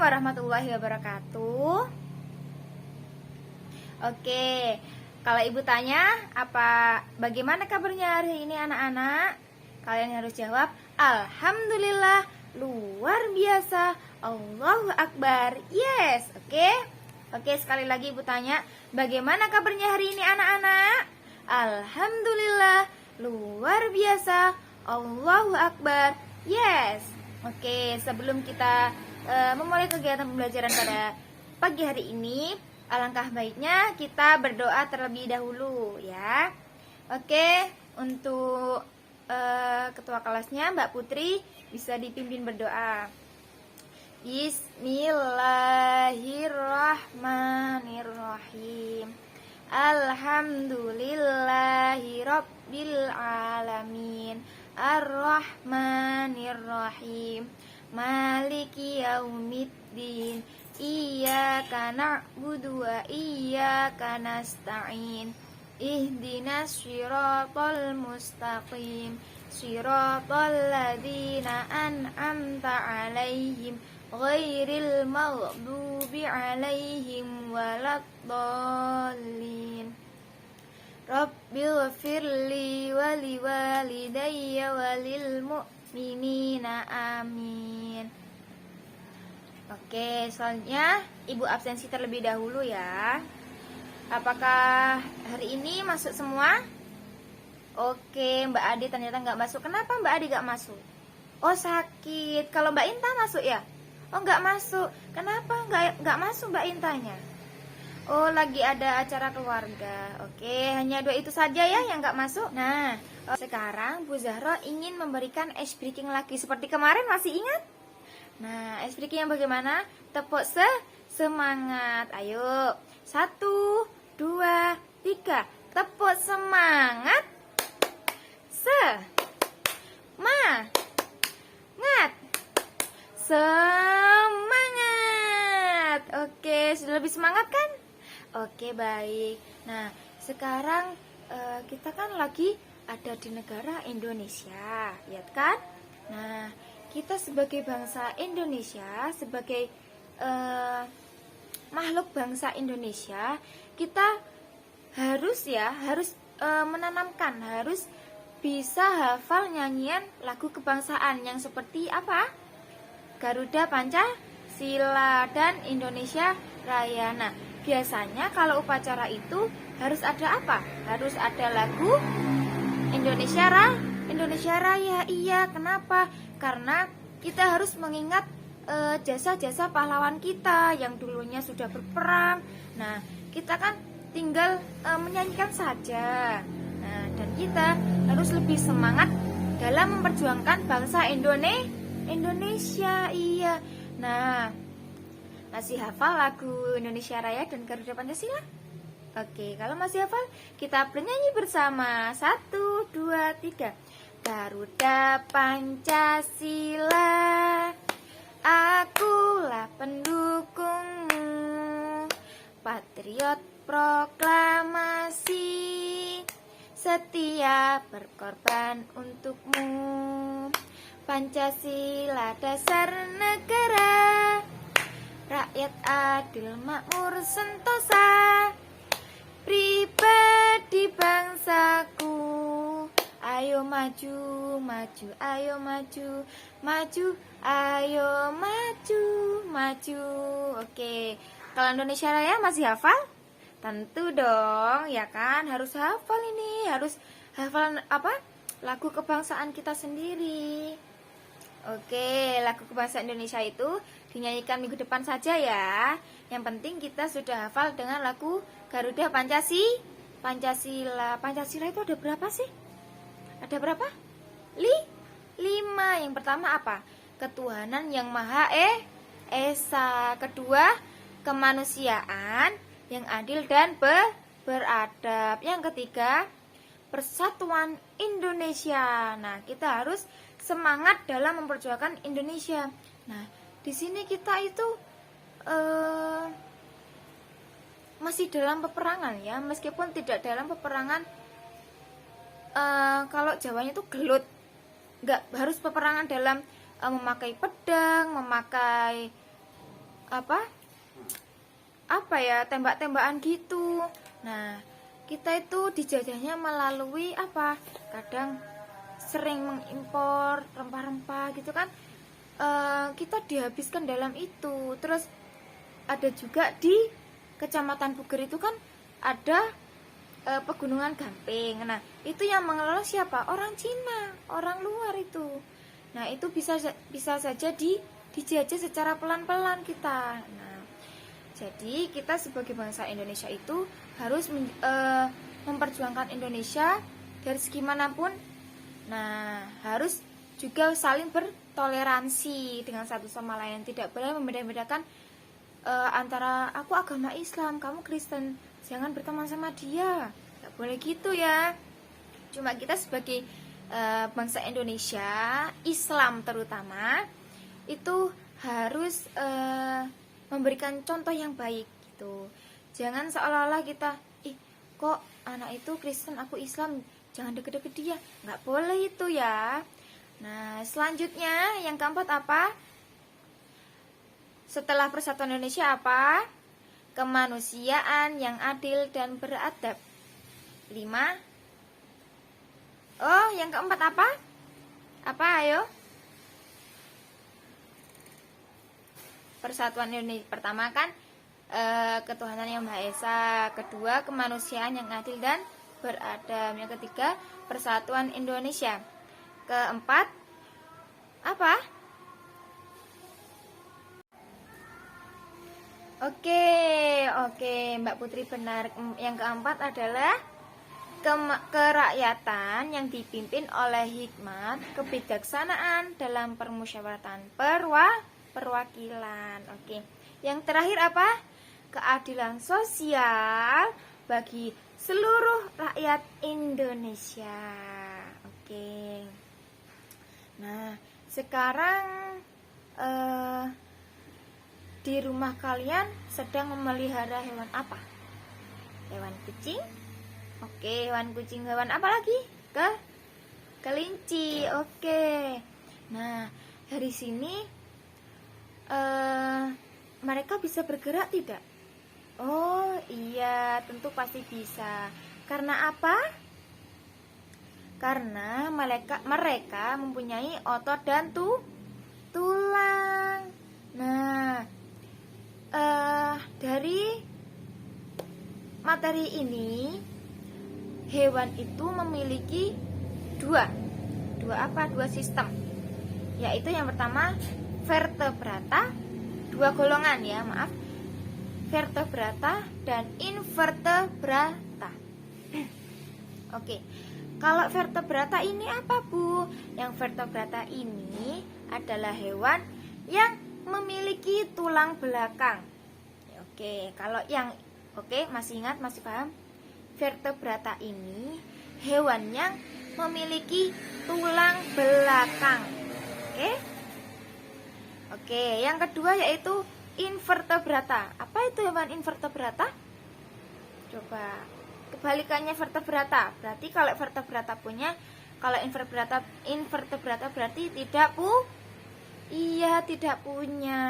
warahmatullahi wabarakatuh. Oke, kalau ibu tanya bagaimana kabarnya hari ini anak-anak? Kalian harus jawab, alhamdulillah, luar biasa, Allahu Akbar. Yes, oke. Oke, sekali lagi ibu tanya, bagaimana kabarnya hari ini anak-anak? Alhamdulillah, luar biasa, Allahu Akbar. Yes. Oke, sebelum kita memulai kegiatan pembelajaran pada pagi hari ini, alangkah baiknya kita berdoa terlebih dahulu ya. Oke, untuk ketua kelasnya Mbak Putri bisa dipimpin berdoa. Bismillahirrahmanirrahim. Alhamdulillahi rabbil alamin. Ar-Rahmanir-Rahim. Maliki yaumiddin. Iyyaka na'budu wa iyyaka nasta'in. Ihdinas shiratal mustaqim. Shiratal ladzina an'amta 'alaihim ghairil maghdubi 'alaihim waladdallin. Rabbighfirli wa liwalidayya walil mu'minina amin. Oke, selanjutnya ibu absensi terlebih dahulu ya. Apakah hari ini masuk semua? Oke, Mbak Adi ternyata nggak masuk. Kenapa Mbak Adi nggak masuk? Oh, sakit. Kalau Mbak Inta masuk ya? Oh, nggak masuk. Kenapa nggak masuk Mbak Intanya? Oh, lagi ada acara keluarga. Oke, hanya dua itu saja ya yang nggak masuk. Nah, sekarang Bu Zahra ingin memberikan ice breaking lagi. Seperti kemarin, masih ingat? Nah, ice breaking yang bagaimana? Tepuk semangat. Ayo, 1, 2, 3. Tepuk semangat. Semangat. Oke, sudah lebih semangat kan? Oke, baik. Nah, sekarang kita kan lagi ada di negara Indonesia, ya kan? Nah, kita sebagai bangsa Indonesia, sebagai makhluk bangsa Indonesia, kita harus menanamkan, harus bisa hafal nyanyian lagu kebangsaan yang seperti apa? Garuda Pancasila dan Indonesia Raya. Nah, biasanya kalau upacara itu harus ada apa? Harus ada lagu Indonesia Raya. Iya, kenapa? Karena kita harus mengingat jasa-jasa pahlawan kita yang dulunya sudah berperang. Nah, kita kan tinggal menyanyikan saja. Nah, dan kita harus lebih semangat dalam memperjuangkan bangsa Indonesia. Iya. Nah, masih hafal lagu Indonesia Raya dan Garuda Pancasila? Oke, kalau masih hafal, kita bernyanyi bersama. 1, 2, 3. Garuda Pancasila, akulah pendukungmu, patriot proklamasi, setia berkorban untukmu. Pancasila dasar negara, rakyat adil makmur sentosa, pribadi bangsaku. Ayo maju, maju, ayo maju, maju, ayo maju, maju. Oke, kalau Indonesia Raya masih hafal? Tentu dong, ya kan? Harus hafal ini, harus hafal apa? Lagu kebangsaan kita sendiri. Oke, lagu kebangsaan Indonesia itu dinyanyikan minggu depan saja ya. Yang penting kita sudah hafal dengan lagu Garuda Pancasila. Pancasila itu ada berapa sih? Ada berapa? 5. Yang pertama apa? Ketuhanan yang Maha Esa. Kedua, kemanusiaan yang adil dan beradab. Yang ketiga, persatuan Indonesia. Nah, kita harus semangat dalam memperjuangkan Indonesia. Nah, di sini kita itu masih dalam peperangan ya, meskipun tidak dalam peperangan. Kalau Jawanya itu gelut, nggak harus peperangan dalam memakai pedang, memakai apa ya, tembak-tembakan gitu. Nah, kita itu dijajahnya melalui apa? Kadang sering mengimpor rempah-rempah gitu kan, kita dihabiskan dalam itu. Terus ada juga di Kecamatan Puger itu kan ada pegunungan Gamping. Nah, itu yang mengelola siapa? Orang Cina, orang luar itu. Nah, itu bisa saja dijajah secara pelan-pelan kita. Nah, jadi kita sebagai bangsa Indonesia itu harus memperjuangkan Indonesia dari segi manapun. Nah, harus juga saling bertoleransi dengan satu sama lain. Tidak boleh membeda-bedakan antara aku agama Islam, kamu Kristen, jangan berteman sama dia. Tidak boleh gitu ya. Cuma kita sebagai bangsa Indonesia, Islam terutama, itu harus memberikan contoh yang baik gitu. Jangan seolah-olah kita, kok anak itu Kristen, aku Islam, jangan deket-deket dia. Nggak boleh itu ya. Nah, selanjutnya yang keempat apa? Setelah Persatuan Indonesia apa? Kemanusiaan yang adil dan beradab. 5. Oh, yang keempat apa? Apa, ayo? Persatuan Indonesia. Pertama kan ketuhanan yang Maha Esa. Kedua, kemanusiaan yang adil dan beradab. Yang ketiga, Persatuan Indonesia. Keempat, apa? Oke, Mbak Putri benar. Yang keempat adalah kerakyatan yang dipimpin oleh hikmat, kebijaksanaan dalam permusyawaratan perwakilan. Oke. Yang terakhir apa? Keadilan sosial bagi seluruh rakyat Indonesia. Oke. Nah, sekarang di rumah kalian sedang memelihara hewan apa? Hewan kucing? Oke, hewan kucing. Hewan apa lagi? Kelinci. Oke. Nah, dari sini mereka bisa bergerak tidak? Oh iya, tentu pasti bisa. Karena apa? Karena mereka mempunyai otot dan tulang. Nah, dari materi ini, hewan itu memiliki dua sistem, yaitu yang pertama vertebrata, dua golongan ya, maaf, vertebrata dan invertebrata. Oke, kalau vertebrata ini apa, Bu? Yang vertebrata ini adalah hewan yang memiliki tulang belakang. Oke, kalau yang masih ingat, masih paham? Vertebrata ini hewan yang memiliki tulang belakang. Oke, yang kedua yaitu invertebrata. Apa itu hewan invertebrata? Coba, kebalikannya vertebrata. Berarti kalau vertebrata punya, kalau invertebrata berarti tidak tidak punya.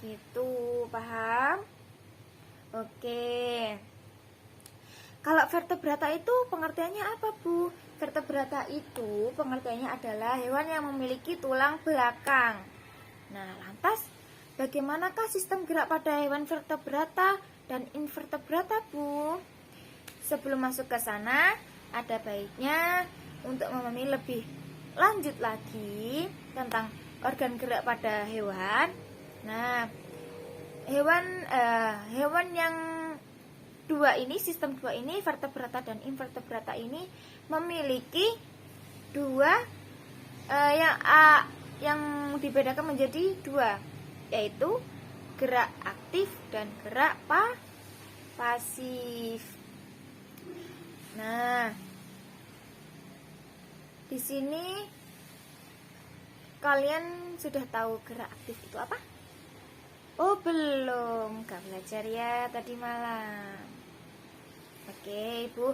Gitu, paham? Oke. Kalau vertebrata itu pengertiannya apa, Bu? Vertebrata itu pengertiannya adalah hewan yang memiliki tulang belakang. Nah, lantas bagaimanakah sistem gerak pada hewan vertebrata dan invertebrata, Bu? Sebelum masuk ke sana, ada baiknya untuk memahami lebih lanjut lagi tentang organ gerak pada hewan. Nah, hewan yang sistem dua ini, vertebrata dan invertebrata ini memiliki dua yang dibedakan menjadi dua, yaitu gerak aktif dan gerak pasif. Nah, di sini kalian sudah tahu gerak aktif itu apa? Oh, belum, gak belajar ya tadi malam. Oke, Ibu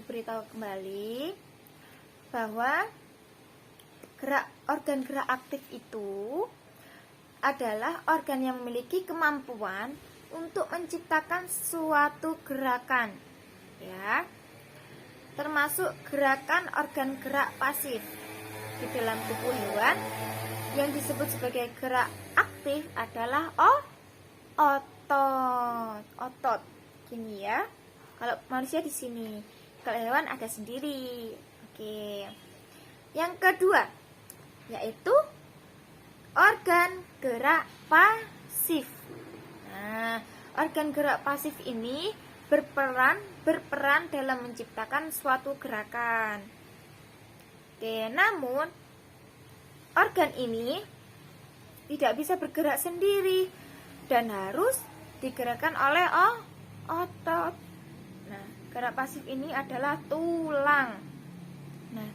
beritahu kembali bahwa organ gerak aktif itu adalah organ yang memiliki kemampuan untuk menciptakan suatu gerakan, ya, termasuk gerakan organ gerak pasif. Di dalam tubuh hewan yang disebut sebagai gerak aktif adalah otot. Gini ya. Kalau manusia di sini, kalau hewan ada sendiri. Oke. Yang kedua yaitu organ gerak pasif. Nah, organ gerak pasif ini berperan dalam menciptakan suatu gerakan. Oke, namun organ ini tidak bisa bergerak sendiri dan harus digerakkan oleh otot. Nah, gerak pasif ini adalah tulang. Nah,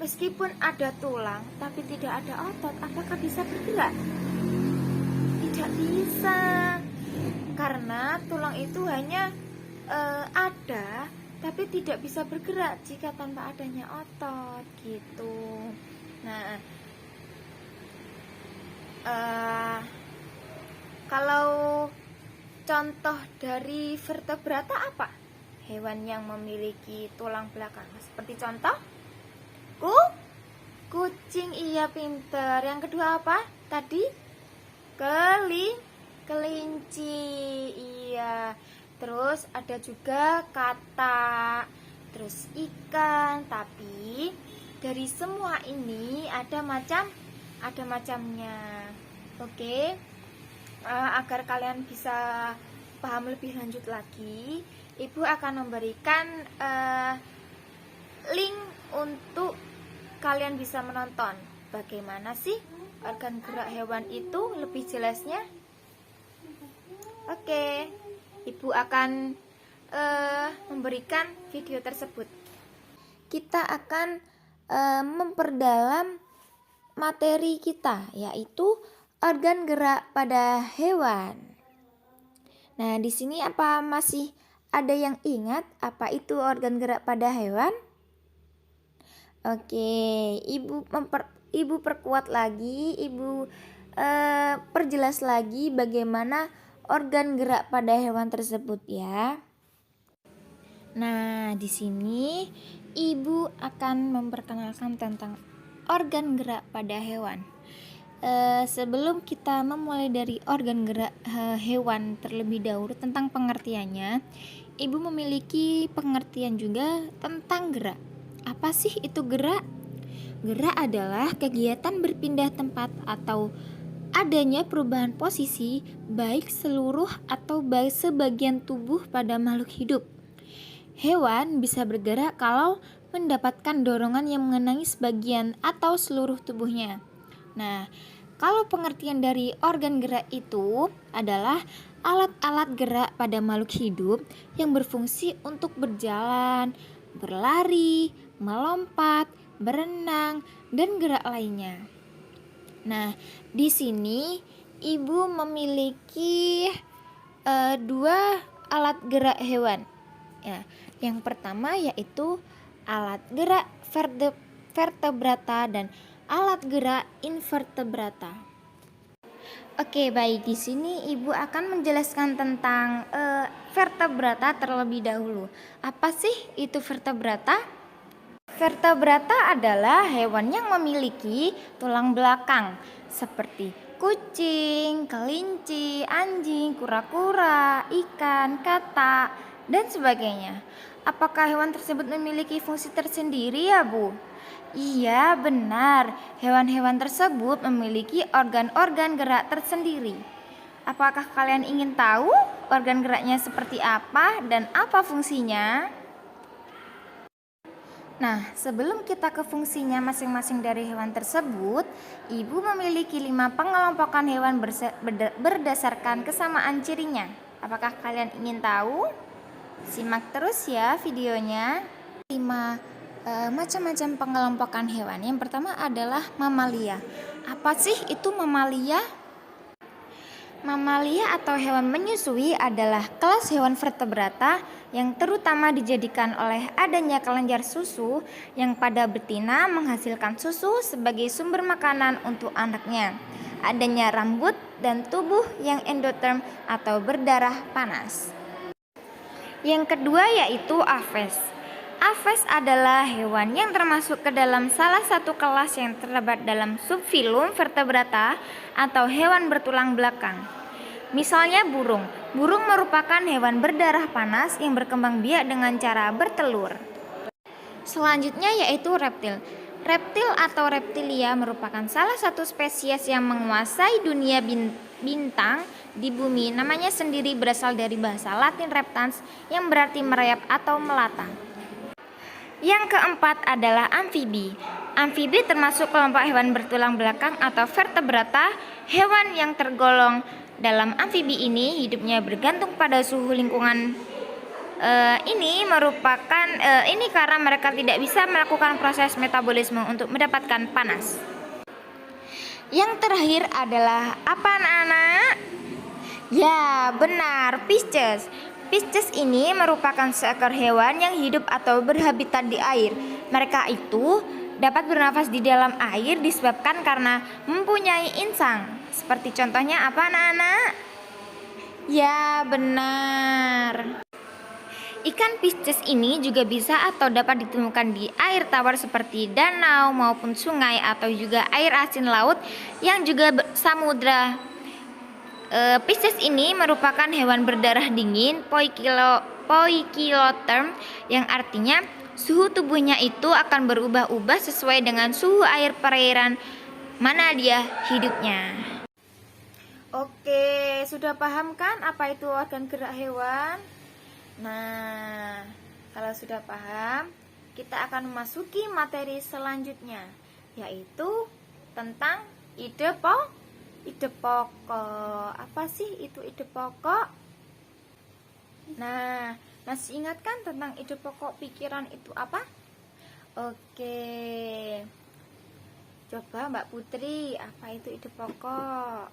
meskipun ada tulang tapi tidak ada otot, apakah bisa bergerak? Tidak bisa, karena tulang itu hanya ada tapi tidak bisa bergerak jika tanpa adanya otot, gitu. Nah, kalau contoh dari vertebrata apa? Hewan yang memiliki tulang belakang. Seperti contoh kucing, iya pinter. Yang kedua apa? Tadi kelinci, iya. Terus ada juga katak, terus ikan. Tapi dari semua ini ada macamnya. Oke. Agar kalian bisa paham lebih lanjut lagi, Ibu akan memberikan link untuk kalian bisa menonton bagaimana sih organ gerak hewan itu lebih jelasnya. Oke, Ibu akan memberikan video tersebut. Kita akan memperdalam materi kita, yaitu organ gerak pada hewan. Nah, di sini apa masih ada yang ingat apa itu organ gerak pada hewan? Oke, Ibu perkuat lagi, Ibu perjelas lagi bagaimana organ gerak pada hewan tersebut ya. Nah, di sini Ibu akan memperkenalkan tentang organ gerak pada hewan. Sebelum kita memulai dari organ gerak hewan terlebih dahulu tentang pengertiannya, Ibu memiliki pengertian juga tentang gerak. Apa sih itu gerak? Gerak adalah kegiatan berpindah tempat atau adanya perubahan posisi baik seluruh atau baik sebagian tubuh pada makhluk hidup. Hewan bisa bergerak kalau mendapatkan dorongan yang mengenai sebagian atau seluruh tubuhnya. Nah, kalau pengertian dari organ gerak itu adalah alat-alat gerak pada makhluk hidup yang berfungsi untuk berjalan, berlari, melompat, berenang, dan gerak lainnya. Nah, di sini Ibu memiliki dua alat gerak hewan. Ya, yang pertama yaitu alat gerak vertebrata dan alat gerak invertebrata. Oke, baik, di sini Ibu akan menjelaskan tentang vertebrata terlebih dahulu. Apa sih itu vertebrata? Vertebrata adalah hewan yang memiliki tulang belakang seperti kucing, kelinci, anjing, kura-kura, ikan, katak, dan sebagainya. Apakah hewan tersebut memiliki fungsi tersendiri ya, Bu? Iya, benar. Hewan-hewan tersebut memiliki organ-organ gerak tersendiri. Apakah kalian ingin tahu organ geraknya seperti apa dan apa fungsinya? Nah, sebelum kita ke fungsinya masing-masing dari hewan tersebut, Ibu memiliki 5 pengelompokan hewan berdasarkan kesamaan cirinya. Apakah kalian ingin tahu? Simak terus ya videonya. 5 macam-macam pengelompokan hewan. Yang pertama adalah mamalia. Apa sih itu mamalia? Mamalia atau hewan menyusui adalah kelas hewan vertebrata yang terutama dijadikan oleh adanya kelenjar susu yang pada betina menghasilkan susu sebagai sumber makanan untuk anaknya. adanya rambut dan tubuh yang endoterm atau berdarah panas. Yang kedua yaitu Aves. Aves adalah hewan yang termasuk ke dalam salah satu kelas yang terdapat dalam subfilum vertebrata atau hewan bertulang belakang. Misalnya burung. Burung merupakan hewan berdarah panas yang berkembang biak dengan cara bertelur. Selanjutnya yaitu reptil. Reptil atau reptilia merupakan salah satu spesies yang menguasai dunia bintang di bumi. Namanya sendiri berasal dari bahasa Latin reptans yang berarti merayap atau melata. Yang keempat adalah amfibi. Amfibi termasuk kelompok hewan bertulang belakang atau vertebrata. Hewan yang tergolong dalam amfibi ini hidupnya bergantung pada suhu lingkungan. Ini karena mereka tidak bisa melakukan proses metabolisme untuk mendapatkan panas. Yang terakhir adalah apa anak-anak? Ya, benar, Pisces. Pisces ini merupakan seekor hewan yang hidup atau berhabitat di air. Mereka itu dapat bernafas di dalam air disebabkan karena mempunyai insang. Seperti contohnya apa anak-anak? Ya, benar. Ikan Pisces ini juga bisa atau dapat ditemukan di air tawar seperti danau maupun sungai atau juga air asin laut yang juga samudra. Pisces ini merupakan hewan berdarah dingin poikilotherm yang artinya suhu tubuhnya itu akan berubah-ubah sesuai dengan suhu air perairan mana dia hidupnya. Oke, sudah paham kan apa itu organ gerak hewan? Nah, kalau sudah paham, kita akan memasuki materi selanjutnya, yaitu tentang ide pokok. Apa sih itu ide pokok? Nah, masih ingat kan tentang ide pokok pikiran itu apa? Oke. Coba Mbak Putri, apa itu ide pokok?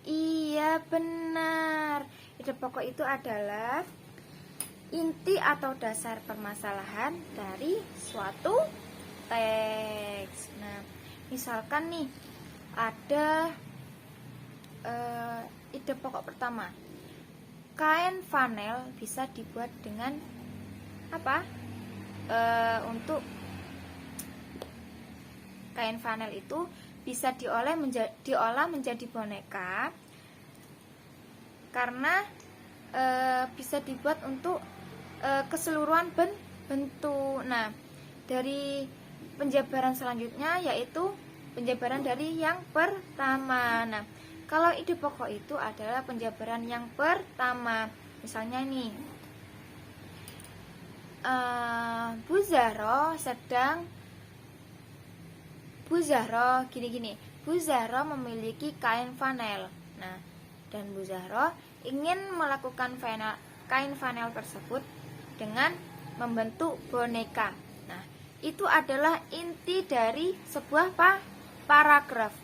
Iya, benar. Ide pokok itu adalah inti atau dasar permasalahan dari suatu teks. Nah, misalkan nih ada ide pokok pertama. Kain flanel bisa dibuat dengan apa? Untuk kain flanel itu bisa diolah menjadi boneka karena bisa dibuat untuk keseluruhan bentuk. Nah, dari penjabaran selanjutnya yaitu penjabaran dari yang pertama. Nah, kalau ide pokok itu adalah penjabaran yang pertama. Misalnya nih, Bu Zahro memiliki kain flanel. Nah, dan Bu Zahro ingin melakukan kain flanel tersebut dengan membentuk boneka. Nah, itu adalah inti dari sebuah paragraf.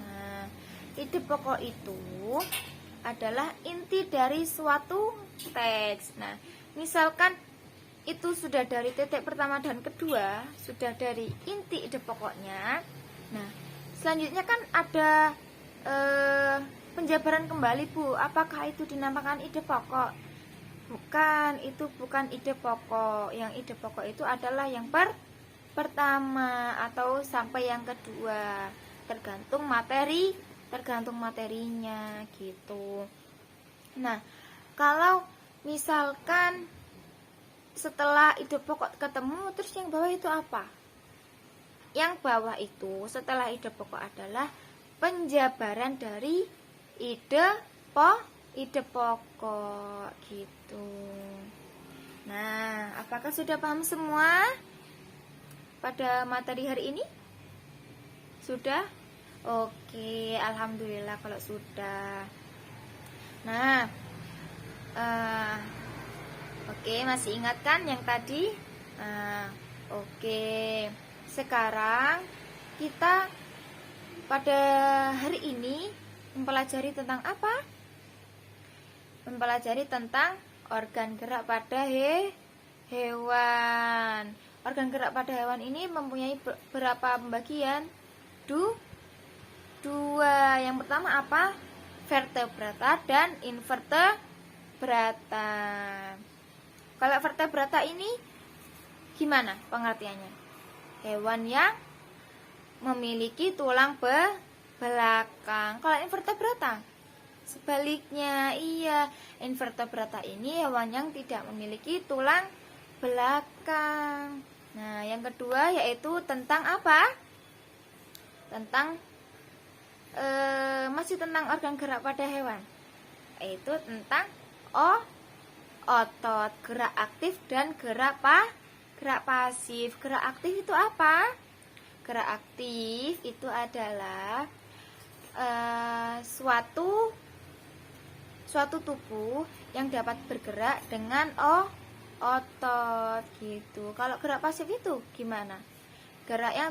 Nah, ide pokok itu adalah inti dari suatu teks. Nah, misalkan itu sudah dari titik pertama dan kedua, sudah dari inti ide pokoknya. Nah, selanjutnya kan ada penjabaran kembali, Bu. Apakah itu dinamakan ide pokok? Bukan, itu bukan ide pokok. Yang ide pokok itu adalah yang pertama atau sampai yang kedua, tergantung materinya gitu. Nah, kalau misalkan setelah ide pokok ketemu, terus yang bawah itu apa? Yang bawah itu setelah ide pokok adalah penjabaran dari ide pokok gitu. Nah, apakah sudah paham semua pada materi hari ini? Sudah? Oke, alhamdulillah kalau sudah. Nah, oke, masih ingat kan yang tadi? Oke. Sekarang kita pada hari ini mempelajari tentang apa? Mempelajari tentang organ gerak pada hewan. Organ gerak pada hewan ini mempunyai berapa pembagian? dua. Yang pertama apa? Vertebrata dan invertebrata. Kalau vertebrata ini gimana pengertiannya? Hewan yang memiliki tulang belakang. Kalau invertebrata sebaliknya, iya, invertebrata ini hewan yang tidak memiliki tulang belakang. Nah, yang kedua yaitu tentang apa? Tentang masih tentang organ gerak pada hewan, yaitu tentang otot, gerak aktif dan gerak pasif. Gerak aktif itu apa? Gerak aktif itu adalah suatu tubuh yang dapat bergerak dengan otot gitu. Kalau gerak pasif itu gimana? Gerak yang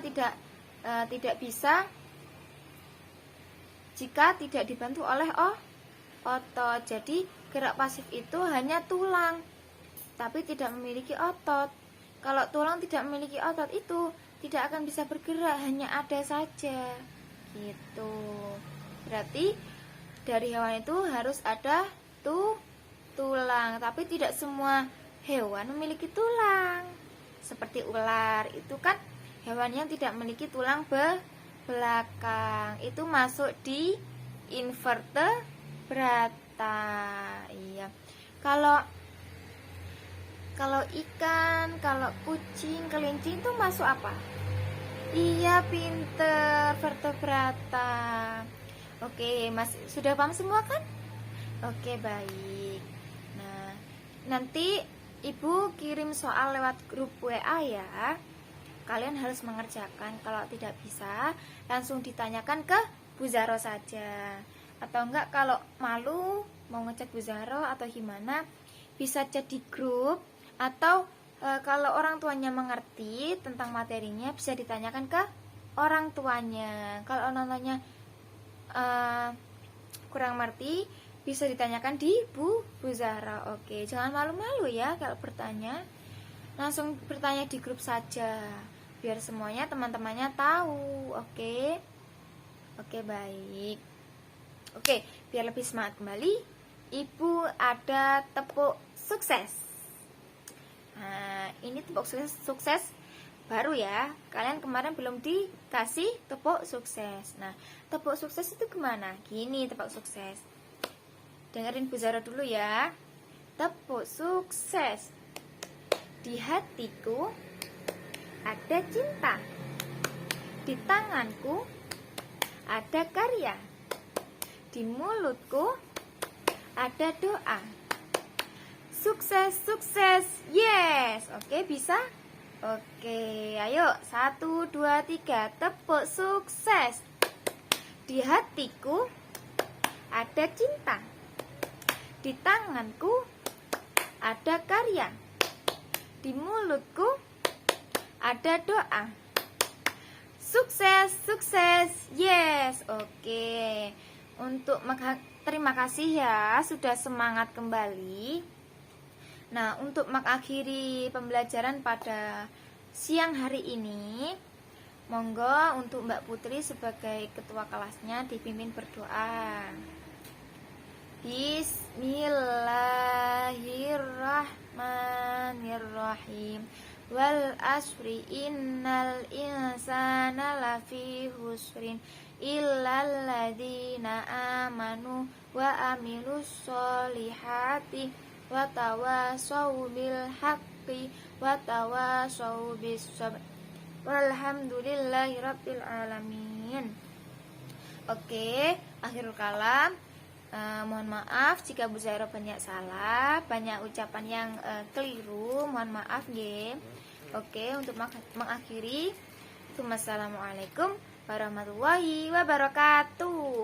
tidak bisa jika tidak dibantu oleh otot. Jadi gerak pasif itu hanya tulang, tapi tidak memiliki otot. Kalau tulang tidak memiliki otot itu tidak akan bisa bergerak, hanya ada saja gitu. Berarti dari hewan itu harus ada tulang, tapi tidak semua hewan memiliki tulang. Seperti ular, itu kan hewan yang tidak memiliki tulang belakang, itu masuk di invertebrata. Iya. Kalau ikan, kalau kucing, kelinci itu masuk apa? Iya, pinter, vertebrata. Oke, Mas sudah paham semua kan? Oke, baik. Nah, nanti Ibu kirim soal lewat grup WA ya. Kalian harus mengerjakan. Kalau tidak bisa, langsung ditanyakan ke Bu Zaro saja. Atau enggak, kalau malu mau ngecek Bu Zaro atau gimana, bisa chat di grup. Atau kalau orang tuanya mengerti tentang materinya, bisa ditanyakan ke orang tuanya. Kalau orang tuanya kurang mengerti, bisa ditanyakan di Bu Zahra. Oke, jangan malu-malu ya kalau bertanya. Langsung bertanya di grup saja, biar semuanya teman-temannya tahu. Oke, baik. Oke, biar lebih semangat kembali, Ibu ada tepuk sukses. Nah, ini tepuk sukses baru ya. Kalian kemarin belum dikasih tepuk sukses. Nah, tepuk sukses itu gimana? Gini tepuk sukses. Dengerin Bu Zara dulu ya. Tepuk sukses. Di hatiku ada cinta. Di tanganku ada karya. Di mulutku ada doa. Sukses, sukses, yes. Oke, bisa? Oke, ayo 1, 2, 3. Tepuk sukses. Di hatiku ada cinta. Di tanganku ada karya. Di mulutku ada doa. Sukses, sukses, yes. Oke. Terima kasih ya sudah semangat kembali. Nah, untuk mengakhiri pembelajaran pada siang hari ini, monggo untuk Mbak Putri sebagai ketua kelasnya dipimpin berdoa. Bismillahirrahmanirrahim. Wal asri innal insana lafi husrin illal ladzina amanu wa amilus solihati wa tawasaw bil haqqi wa tawasaw bis sabr. Walhamdulillahi rabbil alamin. Oke, akhirul kalam. Mohon maaf jika Bu Zaira banyak salah, banyak ucapan yang keliru, mohon maaf nggih. Oke, untuk mengakhiri, assalamualaikum warahmatullahi wabarakatuh.